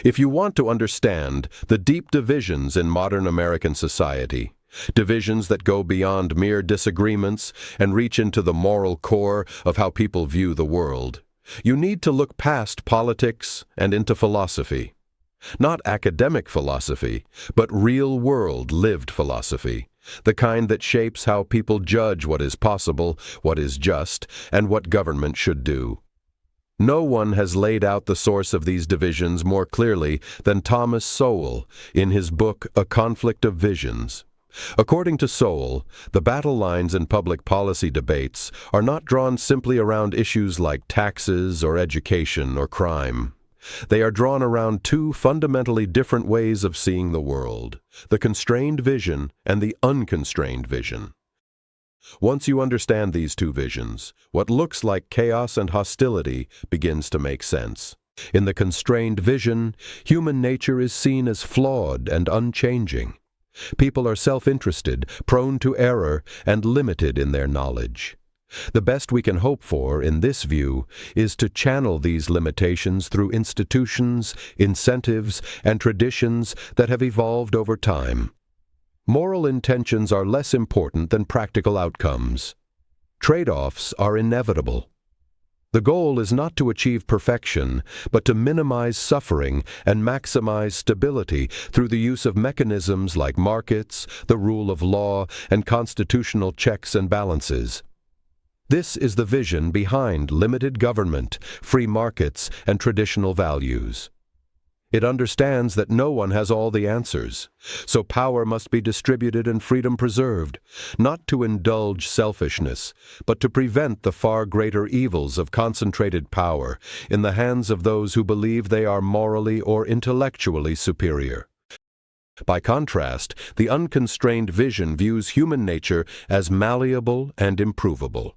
If you want to understand the deep divisions in modern American society, divisions that go beyond mere disagreements and reach into the moral core of how people view the world, you need to look past politics and into philosophy. Not academic philosophy, but real-world lived philosophy, the kind that shapes how people judge what is possible, what is just, and what government should do. No one has laid out the source of these divisions more clearly than Thomas Sowell in his book A Conflict of Visions. According to Sowell, the battle lines in public policy debates are not drawn simply around issues like taxes or education or crime. They are drawn around two fundamentally different ways of seeing the world, the constrained vision and the unconstrained vision. Once you understand these two visions, what looks like chaos and hostility begins to make sense. In the constrained vision, human nature is seen as flawed and unchanging. People are self-interested, prone to error, and limited in their knowledge. The best we can hope for, in this view, is to channel these limitations through institutions, incentives, and traditions that have evolved over time. Moral intentions are less important than practical outcomes. Trade-offs are inevitable. The goal is not to achieve perfection, but to minimize suffering and maximize stability through the use of mechanisms like markets, the rule of law, and constitutional checks and balances. This is the vision behind limited government, free markets, and traditional values. It understands that no one has all the answers, so power must be distributed and freedom preserved, not to indulge selfishness, but to prevent the far greater evils of concentrated power in the hands of those who believe they are morally or intellectually superior. By contrast, the unconstrained vision views human nature as malleable and improvable.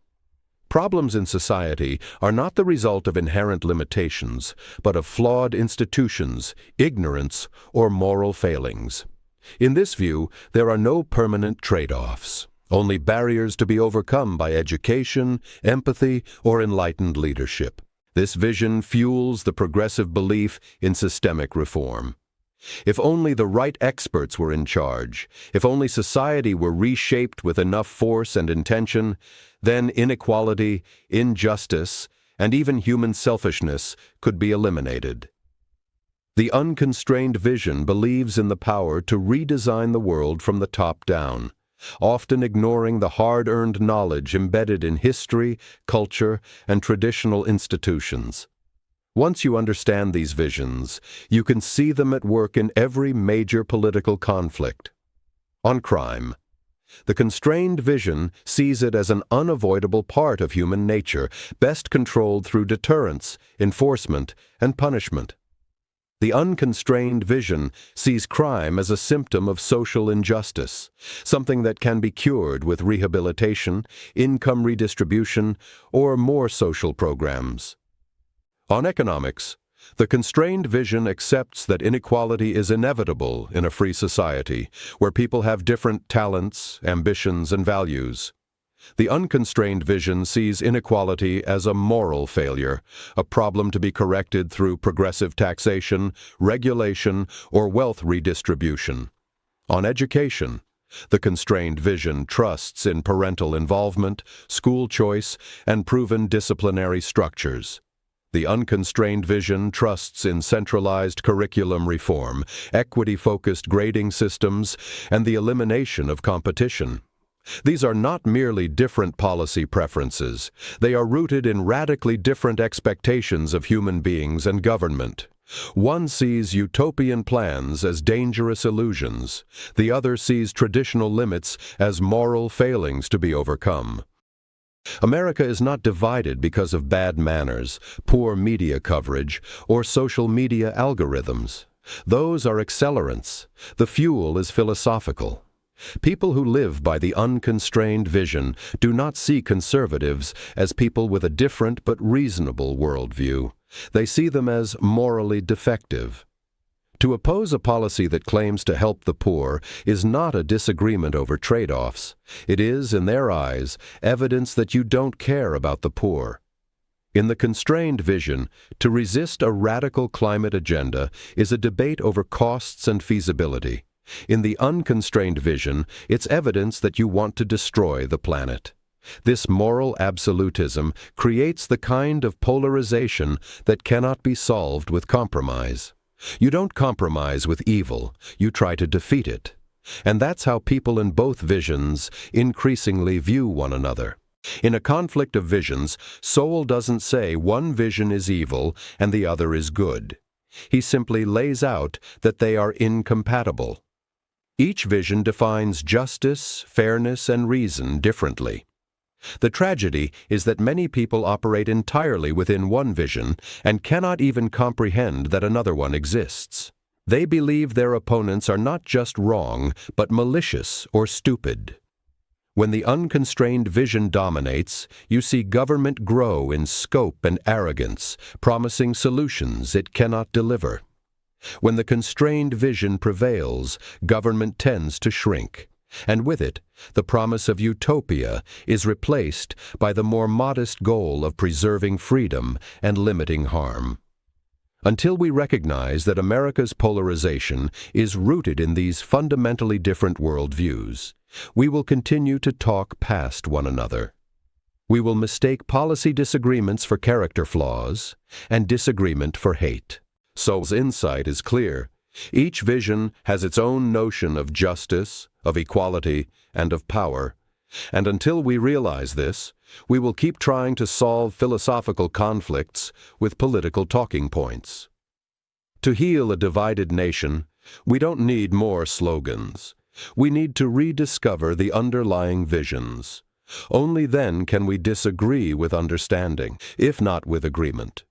Problems in society are not the result of inherent limitations, but of flawed institutions, ignorance, or moral failings. In this view, there are no permanent trade-offs, only barriers to be overcome by education, empathy, or enlightened leadership. This vision fuels the progressive belief in systemic reform. If only the right experts were in charge, if only society were reshaped with enough force and intention, then inequality, injustice, and even human selfishness could be eliminated. The unconstrained vision believes in the power to redesign the world from the top down, often ignoring the hard-earned knowledge embedded in history, culture, and traditional institutions. Once you understand these visions, you can see them at work in every major political conflict. On crime, the constrained vision sees it as an unavoidable part of human nature, best controlled through deterrence, enforcement, and punishment. The unconstrained vision sees crime as a symptom of social injustice, something that can be cured with rehabilitation, income redistribution, or more social programs. On economics, the constrained vision accepts that inequality is inevitable in a free society where people have different talents, ambitions, and values. The unconstrained vision sees inequality as a moral failure, a problem to be corrected through progressive taxation, regulation, or wealth redistribution. On education, the constrained vision trusts in parental involvement, school choice, and proven disciplinary structures. The unconstrained vision trusts in centralized curriculum reform, equity-focused grading systems, and the elimination of competition. These are not merely different policy preferences. They are rooted in radically different expectations of human beings and government. One sees utopian plans as dangerous illusions. The other sees traditional limits as moral failings to be overcome. America is not divided because of bad manners, poor media coverage, or social media algorithms. Those are accelerants. The fuel is philosophical. People who live by the unconstrained vision do not see conservatives as people with a different but reasonable worldview. They see them as morally defective. To oppose a policy that claims to help the poor is not a disagreement over trade-offs. It is, in their eyes, evidence that you don't care about the poor. In the constrained vision, to resist a radical climate agenda is a debate over costs and feasibility. In the unconstrained vision, it's evidence that you want to destroy the planet. This moral absolutism creates the kind of polarization that cannot be solved with compromise. You don't compromise with evil, you try to defeat it. And that's how people in both visions increasingly view one another. In a conflict of visions, Soul doesn't say one vision is evil and the other is good. He simply lays out that they are incompatible. Each vision defines justice, fairness, and reason differently. The tragedy is that many people operate entirely within one vision and cannot even comprehend that another one exists. They believe their opponents are not just wrong, but malicious or stupid. When the unconstrained vision dominates, you see government grow in scope and arrogance, promising solutions it cannot deliver. When the constrained vision prevails, government tends to shrink, and with it, the promise of utopia is replaced by the more modest goal of preserving freedom and limiting harm. Until we recognize that America's polarization is rooted in these fundamentally different worldviews, we will continue to talk past one another. We will mistake policy disagreements for character flaws and disagreement for hate. Soul's insight is clear. Each vision has its own notion of justice, of equality, and of power. And until we realize this, we will keep trying to solve philosophical conflicts with political talking points. To heal a divided nation, we don't need more slogans. We need to rediscover the underlying visions. Only then can we disagree with understanding, if not with agreement.